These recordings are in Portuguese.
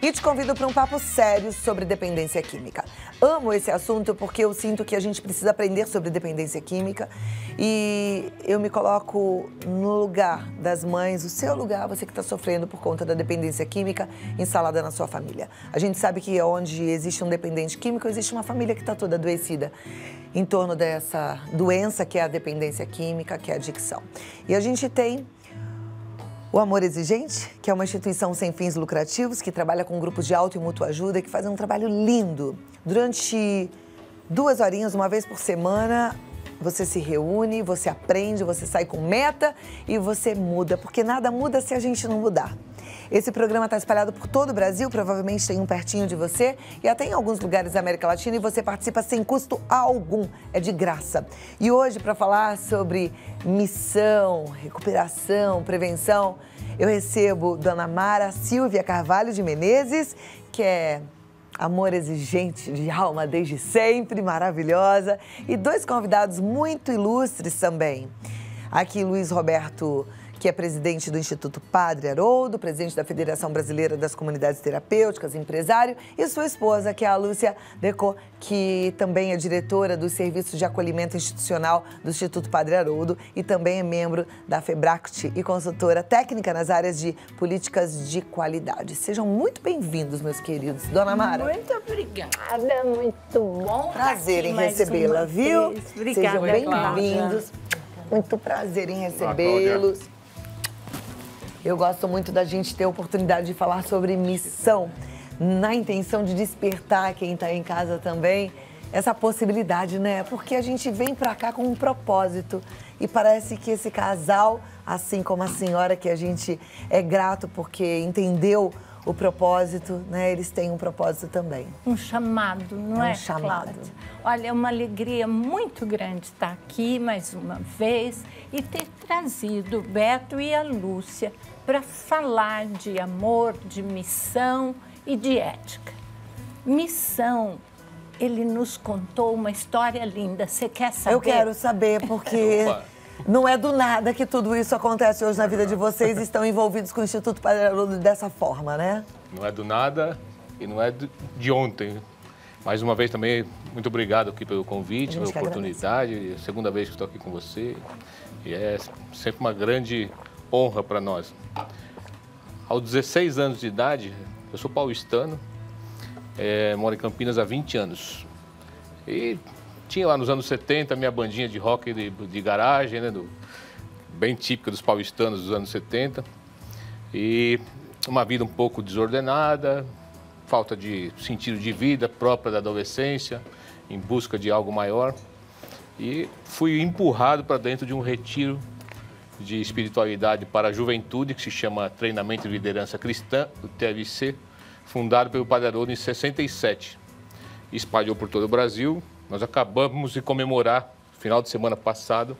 e te convido para um papo sério sobre dependência química. Amo esse assunto porque eu sinto que a gente precisa aprender sobre dependência química e eu me coloco no lugar das mães, o seu lugar, você que está sofrendo por conta da dependência química instalada na sua família. A gente sabe que onde existe um dependente químico, existe uma família que está toda adoecida em torno dessa doença que é a dependência química, que é a adicção. E a gente tem o Amor Exigente, que é uma instituição sem fins lucrativos, que trabalha com grupos de auto e mútua ajuda, que faz um trabalho lindo. Durante 2 horinhas, uma vez por semana, você se reúne, você aprende, você sai com meta e você muda, porque nada muda se a gente não mudar. Esse programa está espalhado por todo o Brasil, provavelmente tem um pertinho de você e até em alguns lugares da América Latina, e você participa sem custo algum, é de graça. E hoje, para falar sobre missão, recuperação, prevenção, eu recebo Dona Mara Silvia Carvalho de Menezes, que é amor exigente de alma desde sempre, maravilhosa, e 2 convidados muito ilustres também. Aqui, Luiz Roberto, que é presidente do Instituto Padre Haroldo, presidente da Federação Brasileira das Comunidades Terapêuticas, empresário, e sua esposa, que é a Lúcia Decaux, que também é diretora dos Serviços de Acolhimento Institucional do Instituto Padre Haroldo e também é membro da FEBRACT e consultora técnica nas áreas de políticas de qualidade. Sejam muito bem-vindos, meus queridos. Dona Mara. Muito obrigada, muito bom. Prazer em recebê-la, viu? Obrigada, sejam bem-vindos. Muito prazer em recebê-los. Eu gosto muito da gente ter a oportunidade de falar sobre missão, na intenção de despertar quem está em casa também, essa possibilidade, né? Porque a gente vem para cá com um propósito e parece que esse casal, assim como a senhora, que a gente é grato porque entendeu o propósito, né? Eles têm um propósito também. Um chamado, não é, um chamado. Cláudia? Olha, é uma alegria muito grande estar aqui mais uma vez e ter trazido o Beto e a Lúcia para falar de amor, de missão e de ética. Missão, ele nos contou uma história linda. Você quer saber? Eu quero saber, porque não é do nada que tudo isso acontece hoje na vida de vocês e estão envolvidos com o Instituto Padre Haroldo dessa forma, né? Não é do nada e não é de ontem. Mais uma vez também, muito obrigado aqui pelo convite, pela oportunidade. É a segunda vez que estou aqui com você. E é sempre uma grande honra para nós. Aos 16 anos de idade, eu sou paulistano, moro em Campinas há 20 anos. E tinha lá nos anos 70 minha bandinha de rock de garagem, né, bem típica dos paulistanos dos anos 70. E uma vida um pouco desordenada, falta de sentido de vida própria da adolescência, em busca de algo maior. E fui empurrado para dentro de um retiro de espiritualidade para a juventude, que se chama Treinamento de Liderança Cristã, o TLC, fundado pelo Padre Haroldo em 67. Espalhou por todo o Brasil. Nós acabamos de comemorar, final de semana passado,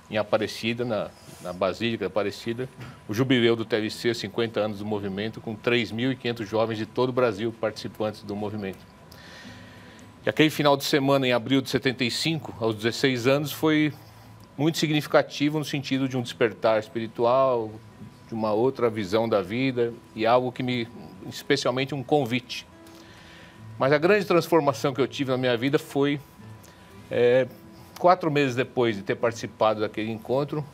em Aparecida, na Basílica de Aparecida, o jubileu do TLC, 50 anos do movimento, com 3.500 jovens de todo o Brasil participantes do movimento. E aquele final de semana, em abril de 75, aos 16 anos, foi muito significativo no sentido de um despertar espiritual, de uma outra visão da vida e algo que especialmente um convite. Mas a grande transformação que eu tive na minha vida foi 4 meses depois de ter participado daquele encontro,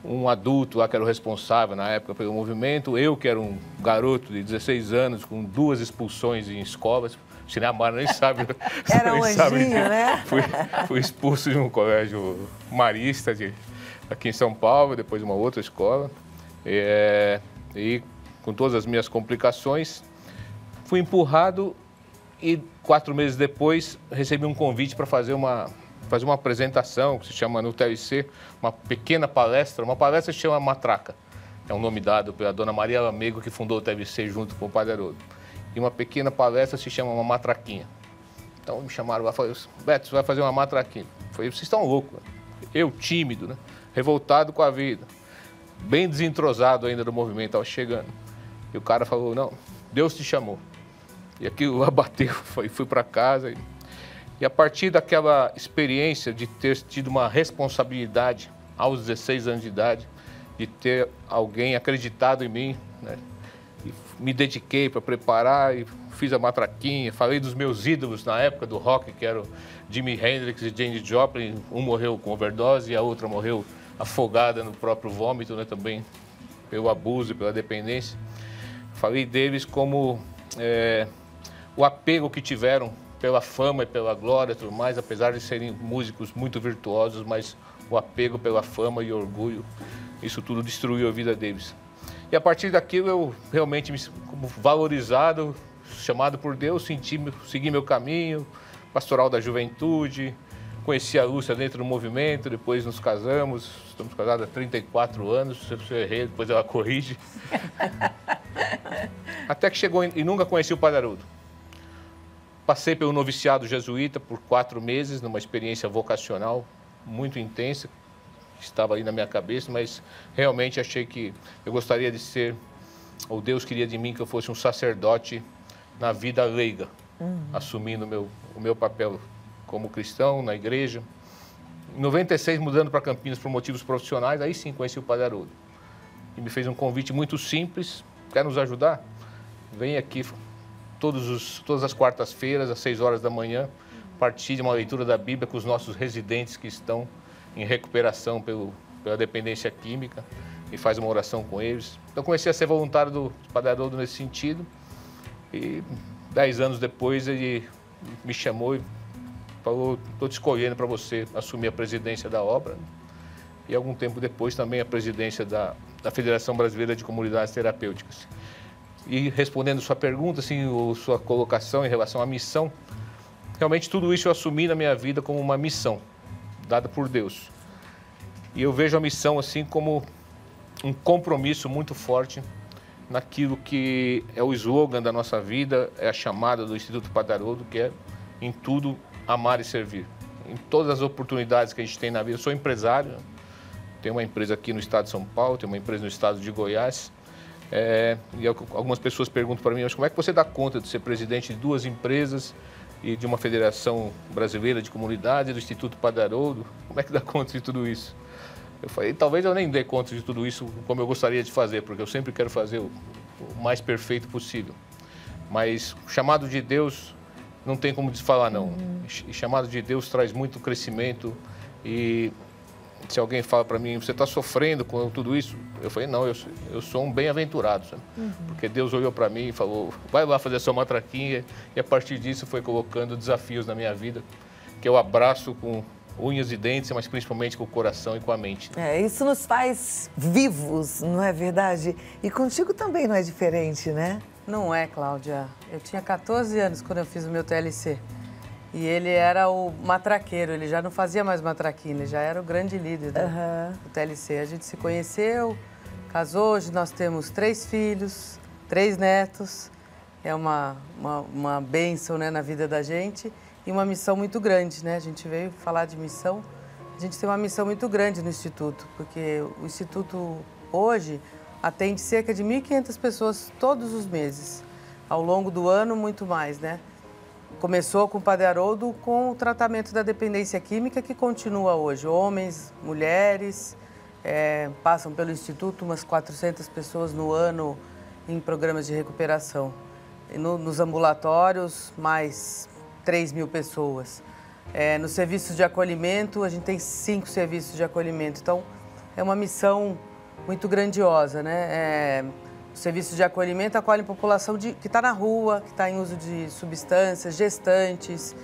um adulto lá que era o responsável na época pelo movimento, eu que era um garoto de 16 anos com 2 expulsões em escolas, se nem a Mara nem sabe. Era um anjinho, né? Fui expulso de um colégio marista aqui em São Paulo, depois de uma outra escola. E com todas as minhas complicações, fui empurrado e 4 meses depois recebi um convite para fazer uma apresentação, que se chama no TLC, uma pequena palestra. Uma palestra se chama Matraca. É um nome dado pela Dona Maria Lamego, que fundou o TLC junto com o Padre Haroldo. E uma pequena palestra se chama uma matraquinha. Então me chamaram lá e falaram: Beto, você vai fazer uma matraquinha. Eu falei: vocês estão loucos. Eu, tímido, né? Revoltado com a vida, bem desentrosado ainda do movimento, estava chegando. E o cara falou: não, Deus te chamou. E aquilo abateu, fui para casa. E a partir daquela experiência de ter tido uma responsabilidade aos 16 anos de idade, de ter alguém acreditado em mim, né? E me dediquei para preparar e fiz a matraquinha. Falei dos meus ídolos na época do rock, que eram Jimi Hendrix e Janis Joplin. Um morreu com overdose e a outra morreu afogada no próprio vômito, né, também pelo abuso e pela dependência. Falei deles como o apego que tiveram pela fama e pela glória e tudo mais, apesar de serem músicos muito virtuosos, mas o apego pela fama e orgulho, isso tudo destruiu a vida deles. E a partir daquilo eu realmente me como valorizado, chamado por Deus, segui meu caminho, pastoral da juventude, conheci a Lúcia dentro do movimento, depois nos casamos, estamos casados há 34 anos, se eu errei, depois ela corrige. Até que chegou e nunca conheci o Padre Haroldo. Passei pelo noviciado jesuíta por 4 meses, numa experiência vocacional muito intensa, que estava aí na minha cabeça, mas realmente achei que eu gostaria de ser, ou Deus queria de mim que eu fosse um sacerdote na vida leiga, assumindo o meu papel como cristão na igreja. Em 96, mudando para Campinas por motivos profissionais, aí sim conheci o Padre Haroldo. E me fez um convite muito simples: quer nos ajudar? Vem aqui todas as quartas-feiras, às 6 horas da manhã, partilhe uma leitura da Bíblia com os nossos residentes que estão em recuperação pela dependência química e faz uma oração com eles. Então comecei a ser voluntário do Padre Haroldo nesse sentido e 10 anos depois ele me chamou e falou: estou te escolhendo para você assumir a presidência da obra. E algum tempo depois também a presidência da Federação Brasileira de Comunidades Terapêuticas. E respondendo sua pergunta, assim, sua colocação em relação à missão, realmente tudo isso eu assumi na minha vida como uma missão dada por Deus. E eu vejo a missão assim como um compromisso muito forte naquilo que é o slogan da nossa vida, é a chamada do Instituto Padre Haroldo, que é em tudo amar e servir. Em todas as oportunidades que a gente tem na vida. Eu sou empresário, tenho uma empresa aqui no estado de São Paulo, tenho uma empresa no estado de Goiás. E algumas pessoas perguntam para mim: mas como é que você dá conta de ser presidente de 2 empresas e de uma Federação Brasileira de Comunidades, do Instituto Padre Haroldo? Como é que dá conta de tudo isso? Eu falei: talvez eu nem dê conta de tudo isso como eu gostaria de fazer, porque eu sempre quero fazer o mais perfeito possível. Mas o chamado de Deus não tem como desfalar, não. E chamado de Deus traz muito crescimento. E se alguém fala para mim: você está sofrendo com tudo isso? Eu falei: não, eu sou um bem-aventurado, sabe? Porque Deus olhou para mim e falou: vai lá fazer a sua matraquinha. E a partir disso foi colocando desafios na minha vida, que eu abraço com unhas e dentes, mas principalmente com o coração e com a mente. Isso nos faz vivos, não é verdade? E contigo também não é diferente, né? Não é, Cláudia. Eu tinha 14 anos quando eu fiz o meu TLC. E ele era o matraqueiro, ele já não fazia mais matraquinha, ele já era o grande líder do TLC. A gente se conheceu, casou, hoje nós temos 3 filhos, 3 netos. É uma bênção, né, na vida da gente e uma missão muito grande, né? A gente veio falar de missão. A gente tem uma missão muito grande no Instituto, porque o Instituto hoje atende cerca de 1.500 pessoas todos os meses. Ao longo do ano, muito mais, né? Começou com o Padre Haroldo com o tratamento da dependência química, que continua hoje. Homens, mulheres, passam pelo Instituto umas 400 pessoas no ano em programas de recuperação. E nos ambulatórios, mais 3.000 pessoas. Nos serviços de acolhimento, a gente tem 5 serviços de acolhimento. Então, é uma missão muito grandiosa, né? Os serviços de acolhimento acolhem população que está na rua, que está em uso de substâncias, gestantes,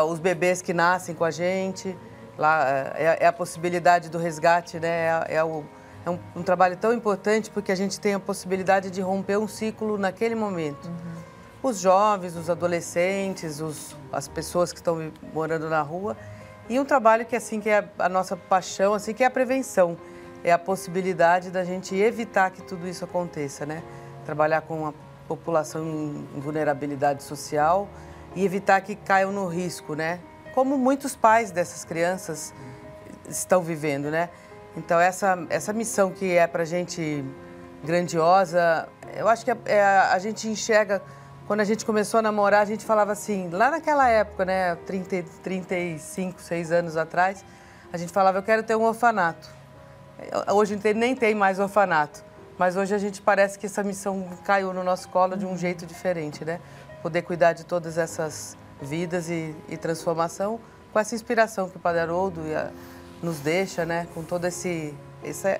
os bebês que nascem com a gente. Lá é a possibilidade do resgate, né? É um trabalho tão importante porque a gente tem a possibilidade de romper um ciclo naquele momento. Os jovens, os adolescentes, as pessoas que estão morando na rua. E um trabalho que, assim, que é a nossa paixão, assim, que é a prevenção. É a possibilidade da gente evitar que tudo isso aconteça, né? Trabalhar com a população em vulnerabilidade social e evitar que caiam no risco, né? Como muitos pais dessas crianças estão vivendo, né? Então, essa missão que é pra gente grandiosa, eu acho que a gente enxerga... Quando a gente começou a namorar, a gente falava assim, lá naquela época, né? 35, 6 anos atrás, a gente falava: eu quero ter um orfanato. Hoje nem tem mais orfanato, Mas hoje a gente parece que essa missão caiu no nosso colo de um jeito diferente, né? Poder cuidar de todas essas vidas e transformação com essa inspiração que o Padre Haroldo nos deixa, né? Com toda essa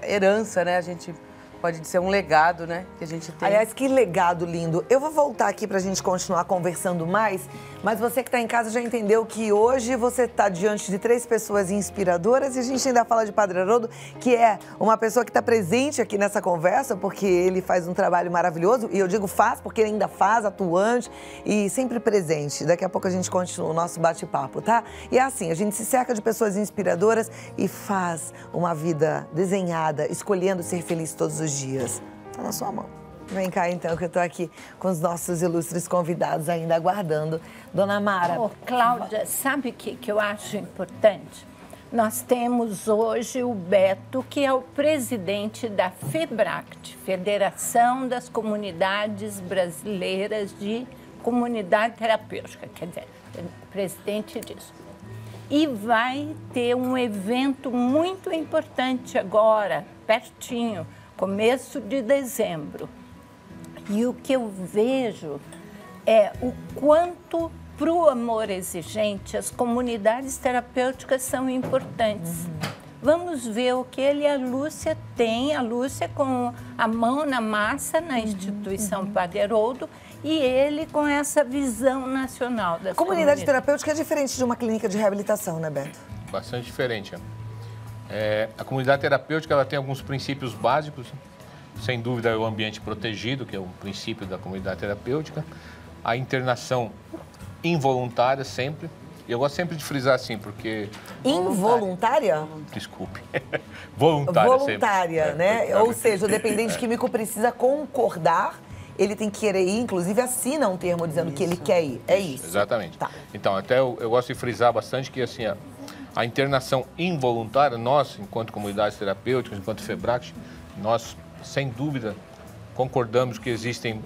herança, né? A gente pode dizer um legado, né? Que a gente tem. Aliás, que legado lindo. Eu vou voltar aqui pra gente continuar conversando mais, mas você que tá em casa já entendeu que hoje você tá diante de 3 pessoas inspiradoras e a gente ainda fala de Padre Haroldo, que é uma pessoa que tá presente aqui nessa conversa, porque ele faz um trabalho maravilhoso, e eu digo faz porque ele ainda faz, atuante e sempre presente. Daqui a pouco a gente continua o nosso bate-papo, tá? E é assim, a gente se cerca de pessoas inspiradoras e faz uma vida desenhada, escolhendo ser feliz todos os dias. Tá na sua mão. Vem cá, então, que eu tô aqui com os nossos ilustres convidados ainda aguardando. Dona Mara. Ô, Cláudia, sabe o que eu acho importante? Nós temos hoje o Beto, que é o presidente da FEBRACT, Federação das Comunidades Brasileiras de Comunidade Terapêutica, quer dizer, presidente disso. E vai ter um evento muito importante agora, pertinho, começo de dezembro. E o que eu vejo é o quanto, para o amor exigente, as comunidades terapêuticas são importantes. Vamos ver o que ele e a Lúcia têm, a Lúcia com a mão na massa na instituição Padre Haroldo e ele com essa visão nacional das comunidade terapêutica é diferente de uma clínica de reabilitação, né, Beto? Bastante diferente. A comunidade terapêutica ela tem alguns princípios básicos. Sem dúvida, é o ambiente protegido, que é o princípio da comunidade terapêutica. A internação involuntária sempre. E eu gosto sempre de frisar assim, porque... Involuntária? Desculpe. Voluntária. Voluntária, sempre. né? Ou seja, o dependente químico precisa concordar, ele tem que querer ir, inclusive assina um termo dizendo que ele quer ir. É isso? Exatamente. Tá. Então, até eu gosto de frisar bastante que assim, a internação involuntária, nós, enquanto comunidades terapêuticas, enquanto FEBRACT, nós, sem dúvida, concordamos que existem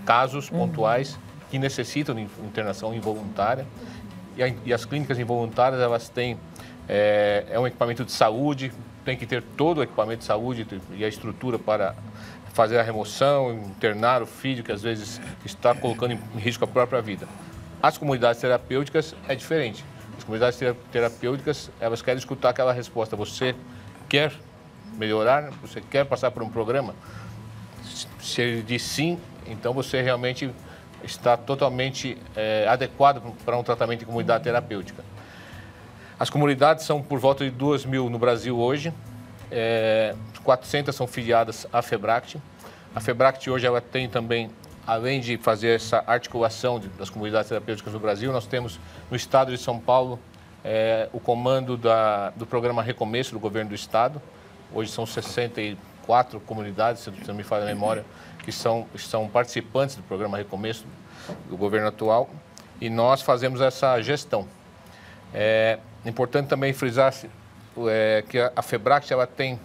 casos pontuais que necessitam de internação involuntária. E as clínicas involuntárias, elas têm um equipamento de saúde, tem que ter todo o equipamento de saúde e a estrutura para fazer a remoção, internar o filho que às vezes está colocando em risco a própria vida. As comunidades terapêuticas é diferente. As comunidades terapêuticas, elas querem escutar aquela resposta. Você quer melhorar? Você quer passar por um programa? Se ele diz sim, então você realmente está totalmente adequado para um tratamento de comunidade terapêutica. As comunidades são por volta de 2.000 no Brasil hoje, 400 são filiadas à FEBRACT. A FEBRACT hoje ela tem também, além de fazer essa articulação das comunidades terapêuticas no Brasil, nós temos no estado de São Paulo o comando do programa Recomeço do governo do estado. Hoje são 64 comunidades, se não me falha a memória, que são participantes do programa Recomeço do governo atual, e nós fazemos essa gestão. É importante também frisar que a FEBRACT ela tem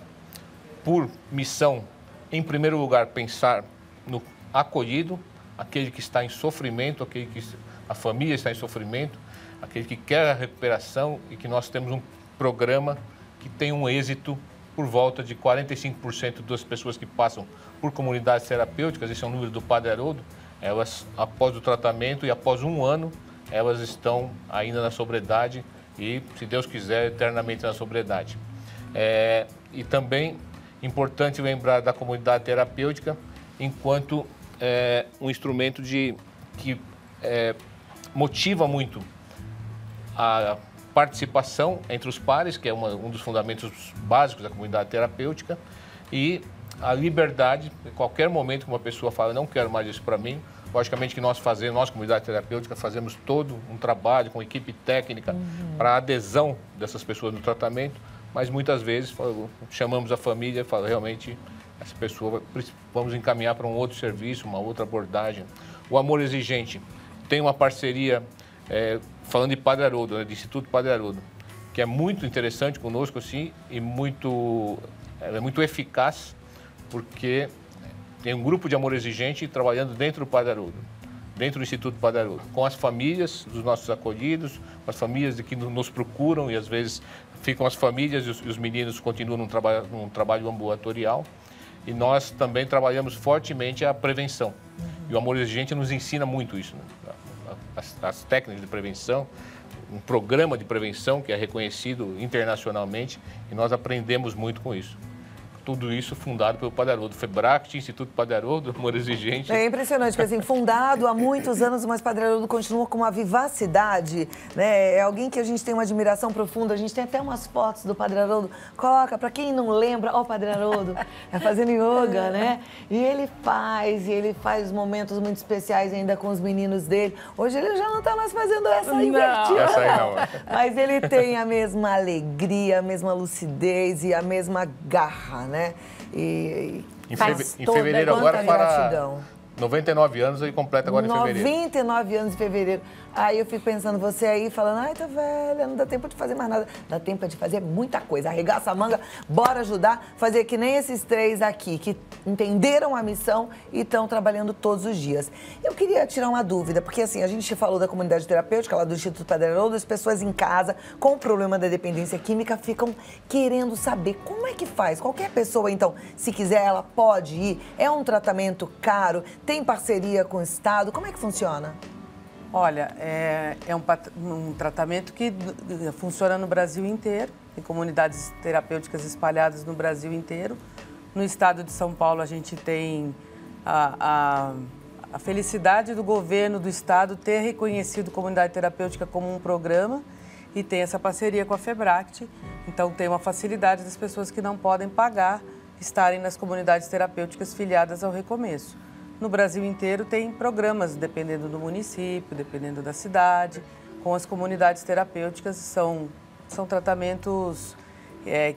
por missão, em primeiro lugar, pensar no acolhido, aquele que está em sofrimento, aquele que a família está em sofrimento, aquele que quer a recuperação, e que nós temos um programa que tem um êxito por volta de 45% das pessoas que passam por comunidades terapêuticas, esse é o número do Padre Haroldo, elas, após o tratamento e após um ano, elas estão ainda na sobriedade e, se Deus quiser, eternamente na sobriedade. E também importante lembrar da comunidade terapêutica enquanto um instrumento que motiva muito a participação entre os pares, que é um dos fundamentos básicos da comunidade terapêutica, e a liberdade, em qualquer momento que uma pessoa fala, não quero mais isso para mim, logicamente que nós, comunidade terapêutica, fazemos todo um trabalho com equipe técnica para a adesão dessas pessoas no tratamento, mas muitas vezes chamamos a família e falamos, realmente, essa pessoa, vamos encaminhar para um outro serviço, uma outra abordagem. O Amor Exigente tem uma parceria, falando de Padre Haroldo, de Instituto Padre Haroldo, que é muito interessante conosco, assim, e muito eficaz, porque tem um grupo de Amor Exigente trabalhando dentro do Padre Haroldo, dentro do Instituto Padre Haroldo, com as famílias dos nossos acolhidos, com as famílias que nos procuram, e às vezes ficam as famílias e os meninos continuam num trabalho ambulatorial. E nós também trabalhamos fortemente a prevenção. E o Amor Exigente nos ensina muito isso, né? As técnicas de prevenção, um programa de prevenção que é reconhecido internacionalmente e nós aprendemos muito com isso. Tudo isso fundado pelo Padre Haroldo, FEBRACT, Instituto Padre Haroldo, Amor Exigente. É impressionante, porque assim, fundado há muitos anos, mas Padre Haroldo continua com uma vivacidade, né? É alguém que a gente tem uma admiração profunda, a gente tem até umas fotos do Padre Haroldo, coloca, para quem não lembra, ó o Padre Haroldo, fazendo yoga, né? E ele faz momentos muito especiais ainda com os meninos dele. Hoje ele já não está mais fazendo essa invertida. Essa aí não. Mas ele tem a mesma alegria, a mesma lucidez e a mesma garra, né? E em fevereiro agora gratidão. 99 anos ele completa agora em fevereiro. 99 anos em fevereiro. Aí eu fico pensando, você aí falando, ai, tô velha, não dá tempo de fazer mais nada. Dá tempo de fazer muita coisa. Arregaça a manga, bora ajudar, fazer que nem esses 3 aqui, que entenderam a missão e estão trabalhando todos os dias. Eu queria tirar uma dúvida, porque assim, a gente falou da comunidade terapêutica, lá do Instituto Padre Haroldo, as pessoas em casa com o problema da dependência química ficam querendo saber como é que faz. Qualquer pessoa, então, se quiser, ela pode ir. É um tratamento caro? Tem parceria com o Estado? Como é que funciona? Olha, é um tratamento que funciona no Brasil inteiro, em comunidades terapêuticas espalhadas no Brasil inteiro. No estado de São Paulo, a gente tem a felicidade do governo do estado ter reconhecido comunidade terapêutica como um programa e tem essa parceria com a FEBRACT. Então, tem uma facilidade das pessoas que não podem pagar estarem nas comunidades terapêuticas filiadas ao Recomeço. No Brasil inteiro tem programas, dependendo do município, dependendo da cidade, com as comunidades terapêuticas. São tratamentos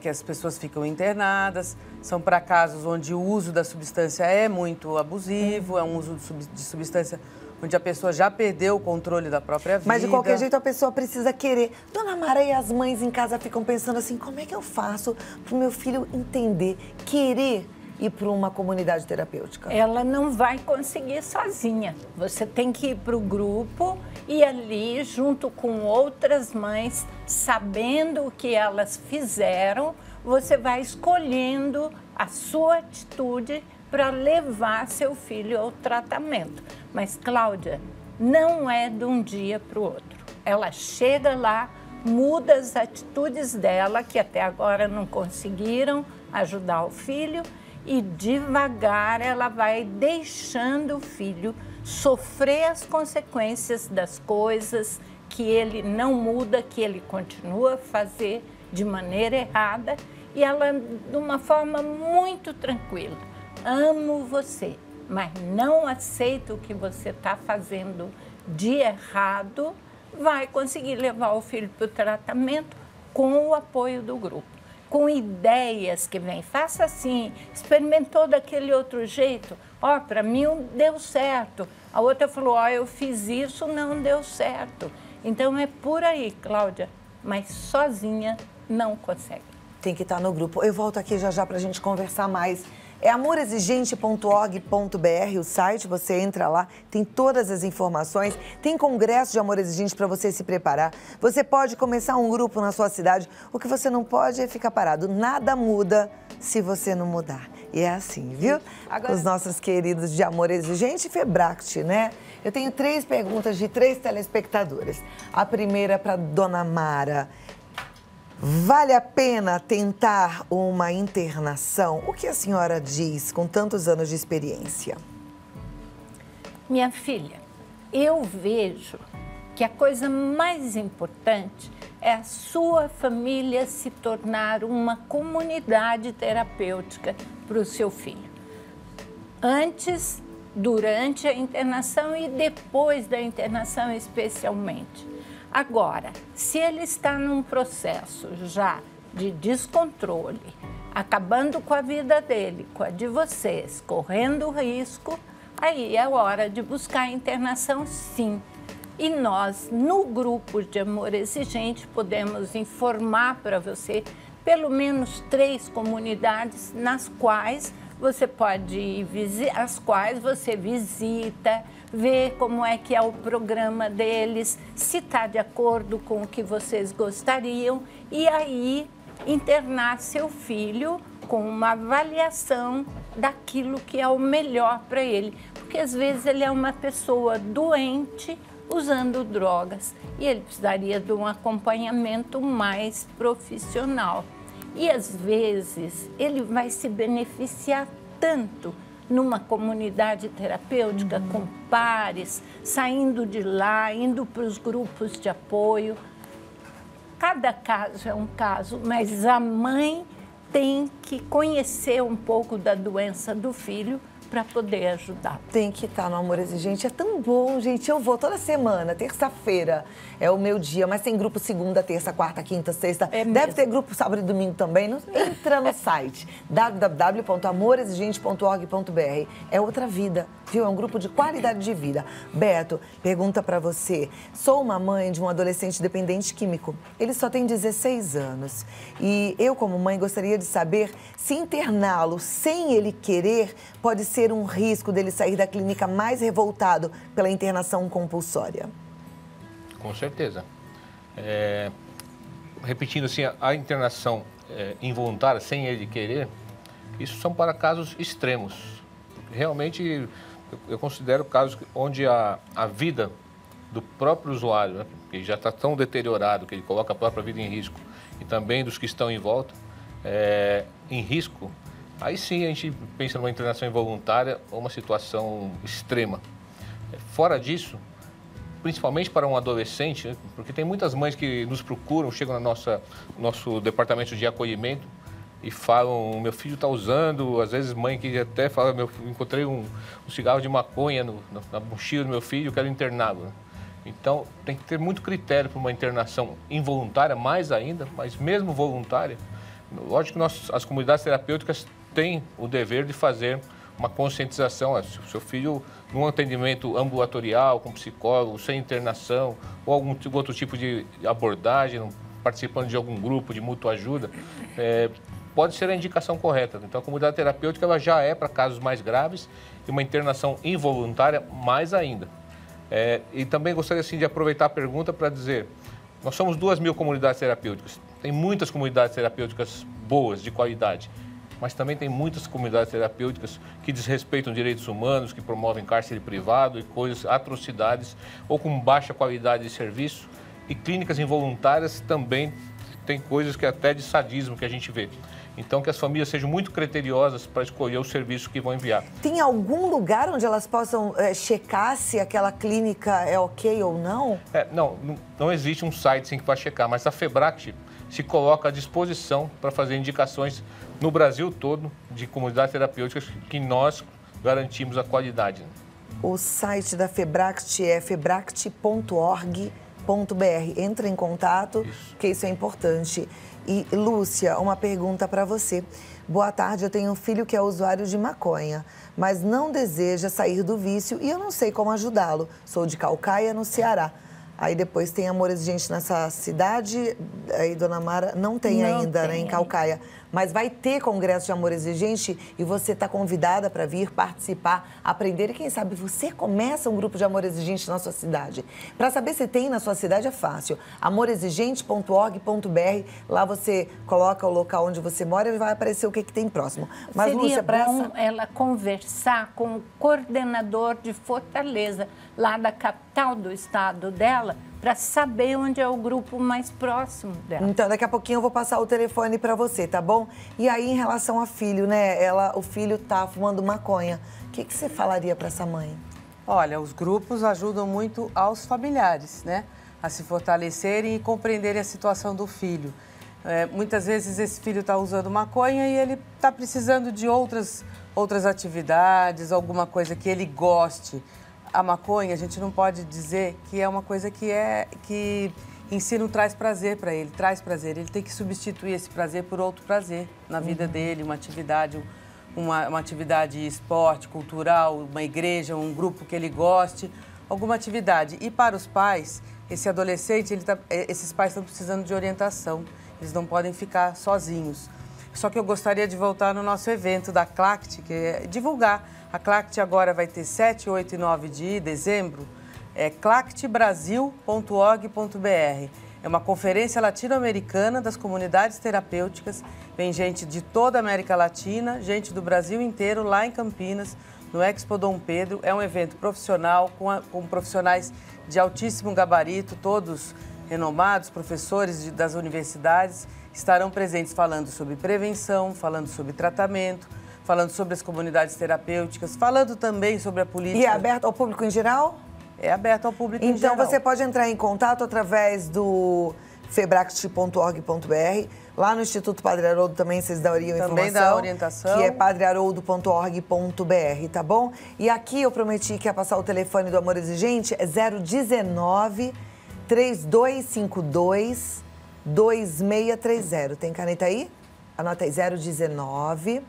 que as pessoas ficam internadas, são para casos onde o uso da substância é muito abusivo, é um uso de substância onde a pessoa já perdeu o controle da própria vida. Mas de qualquer jeito a pessoa precisa querer. Dona Mara, e as mães em casa ficam pensando assim, como é que eu faço para o meu filho entender, querer ir para uma comunidade terapêutica? Ela não vai conseguir sozinha. Você tem que ir para o grupo e ali, junto com outras mães, sabendo o que elas fizeram, você vai escolhendo a sua atitude para levar seu filho ao tratamento. Mas, Cláudia, não é de um dia para o outro. Ela chega lá, muda as atitudes dela, que até agora não conseguiram ajudar o filho, e devagar ela vai deixando o filho sofrer as consequências das coisas que ele não muda, que ele continua a fazer de maneira errada, e ela, de uma forma muito tranquila, amo você, mas não aceito o que você está fazendo de errado, vai conseguir levar o filho para o tratamento com o apoio do grupo, com ideias que vêm. Faça assim, experimentou daquele outro jeito, ó, para mim deu certo. A outra falou, ó, eu fiz isso, não deu certo. Então é por aí, Cláudia, mas sozinha não consegue. Tem que estar no grupo. Eu volto aqui já para a gente conversar mais. É amorexigente.org.br o site, você entra lá, tem todas as informações, tem congresso de Amor Exigente para você se preparar. Você pode começar um grupo na sua cidade, o que você não pode é ficar parado. Nada muda se você não mudar. E é assim, viu? Agora... Os nossos queridos de Amor Exigente e FEBRACT, né? Eu tenho 3 perguntas de 3 telespectadores. A primeira para Dona Mara. Vale a pena tentar uma internação? O que a senhora diz com tantos anos de experiência? Minha filha, eu vejo que a coisa mais importante é a sua família se tornar uma comunidade terapêutica para o seu filho. Antes, durante a internação e depois da internação especialmente. Agora, se ele está num processo já de descontrole, acabando com a vida dele, com a de vocês, correndo risco, aí é hora de buscar a internação, sim. E nós, no grupo de Amor Exigente, podemos informar para você pelo menos 3 comunidades nas quais você pode ir as quais você visita, ver como é que é o programa deles, se está de acordo com o que vocês gostariam e aí internar seu filho com uma avaliação daquilo que é o melhor para ele. Porque às vezes ele é uma pessoa doente usando drogas e ele precisaria de um acompanhamento mais profissional. E às vezes ele vai se beneficiar tanto numa comunidade terapêutica com pares, saindo de lá, indo para os grupos de apoio. Cada caso é um caso, mas a mãe tem que conhecer um pouco da doença do filho para poder ajudar. Tem que estar no Amor Exigente. É tão bom, gente. Eu vou toda semana, terça-feira é o meu dia, mas tem grupo segunda, terça, quarta, quinta, sexta. Deve ter grupo sábado e domingo também. Entra no site www.amorexigente.org.br. É outra vida, viu? É um grupo de qualidade de vida. Beto, pergunta para você. Sou uma mãe de um adolescente dependente químico. Ele só tem 16 anos. E eu, como mãe, gostaria de saber se interná-lo sem ele querer pode ser um risco dele sair da clínica mais revoltado pela internação compulsória. Com certeza. Repetindo assim, a internação involuntária, sem ele querer, isso são para casos extremos. Realmente, eu considero casos onde a vida do próprio usuário, né, que já está tão deteriorado, que ele coloca a própria vida em risco, e também dos que estão em volta, em risco, aí sim a gente pensa numa internação involuntária ou uma situação extrema. Fora disso, principalmente para um adolescente, né, porque tem muitas mães que nos procuram, chegam no nosso departamento de acolhimento e falam, meu filho está usando, às vezes mãe que até fala, encontrei um cigarro de maconha na mochila do meu filho, quero interná-lo. Então tem que ter muito critério para uma internação involuntária, mais ainda, mas mesmo voluntária. Lógico que as comunidades terapêuticas têm o dever de fazer uma conscientização. Se o seu filho, num atendimento ambulatorial, com psicólogo, sem internação, ou algum outro tipo de abordagem, participando de algum grupo de mútua ajuda, pode ser a indicação correta. Então, a comunidade terapêutica ela já é para casos mais graves e uma internação involuntária mais ainda. E também gostaria assim, de aproveitar a pergunta para dizer, nós somos 2.000 comunidades terapêuticas. Tem muitas comunidades terapêuticas boas, de qualidade, mas também tem muitas comunidades terapêuticas que desrespeitam direitos humanos, que promovem cárcere privado e coisas, atrocidades, ou com baixa qualidade de serviço. E clínicas involuntárias também tem coisas que até de sadismo que a gente vê. Então, que as famílias sejam muito criteriosas para escolher o serviço que vão enviar. Tem algum lugar onde elas possam checar se aquela clínica é ok ou não? Não existe um site assim, que vai checar, mas a FEBRACT se coloca à disposição para fazer indicações no Brasil todo de comunidades terapêuticas que nós garantimos a qualidade. O site da FEBRACT é febract.org.br. Entra em contato, que isso é importante. E, Lúcia, uma pergunta para você. Boa tarde, eu tenho um filho que é usuário de maconha, mas não deseja sair do vício e eu não sei como ajudá-lo. Sou de Caucaia, no Ceará. Aí depois tem Amor Exigente nessa cidade, aí Dona Mara não tem ainda, né, em Caucaia. Mas vai ter congresso de Amor Exigente e você está convidada para vir participar, aprender e quem sabe você começa um grupo de Amor Exigente na sua cidade. Para saber se tem na sua cidade é fácil, amorexigente.org.br, lá você coloca o local onde você mora e vai aparecer o que tem próximo. Mas, seria Lúcia, para bom ela conversar com o coordenador de Fortaleza, lá da capital do estado dela, para saber onde é o grupo mais próximo dela. Então, daqui a pouquinho eu vou passar o telefone para você, tá bom? E aí, em relação a filho, né? O filho tá fumando maconha. O que você falaria para essa mãe? Olha, os grupos ajudam muito aos familiares, né? A se fortalecerem e compreenderem a situação do filho. Muitas vezes esse filho está usando maconha e ele está precisando de outras atividades, alguma coisa que ele goste. A maconha, a gente não pode dizer que é uma coisa que em si não traz prazer para ele, traz prazer. Ele tem que substituir esse prazer por outro prazer na vida dele, uma atividade esporte, cultural, uma igreja, um grupo que ele goste, alguma atividade. E para os pais, esse adolescente, esses pais estão precisando de orientação, eles não podem ficar sozinhos. Só que eu gostaria de voltar no nosso evento da CLACT, que é divulgar. A CLACT agora vai ter 7, 8 e 9 de dezembro, clactbrasil.org.br. É uma conferência latino-americana das comunidades terapêuticas. Vem gente de toda a América Latina, gente do Brasil inteiro, lá em Campinas, no Expo Dom Pedro. É um evento profissional, com profissionais de altíssimo gabarito, todos renomados, professores das universidades, estarão presentes falando sobre prevenção, falando sobre tratamento, falando sobre as comunidades terapêuticas, falando também sobre a política. E é aberto ao público em geral? É aberto ao público em geral. Então você pode entrar em contato através do febract.org.br. Lá no Instituto Padre Haroldo também vocês dariam informação. Também dá orientação. Que é padreharoldo.org.br, tá bom? E aqui eu prometi que ia passar o telefone do Amor Exigente, é 019 3252 2630. Tem caneta aí? Anota aí, 019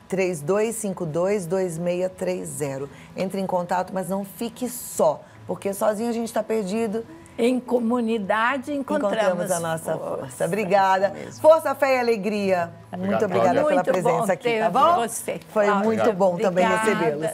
3252 2630. Entre em contato, mas não fique só, porque sozinho a gente está perdido. Em comunidade encontramos a nossa força. Obrigada. Força, fé e alegria. Muito obrigada pela presença aqui, tá bom? Você, foi muito bom também recebê-los.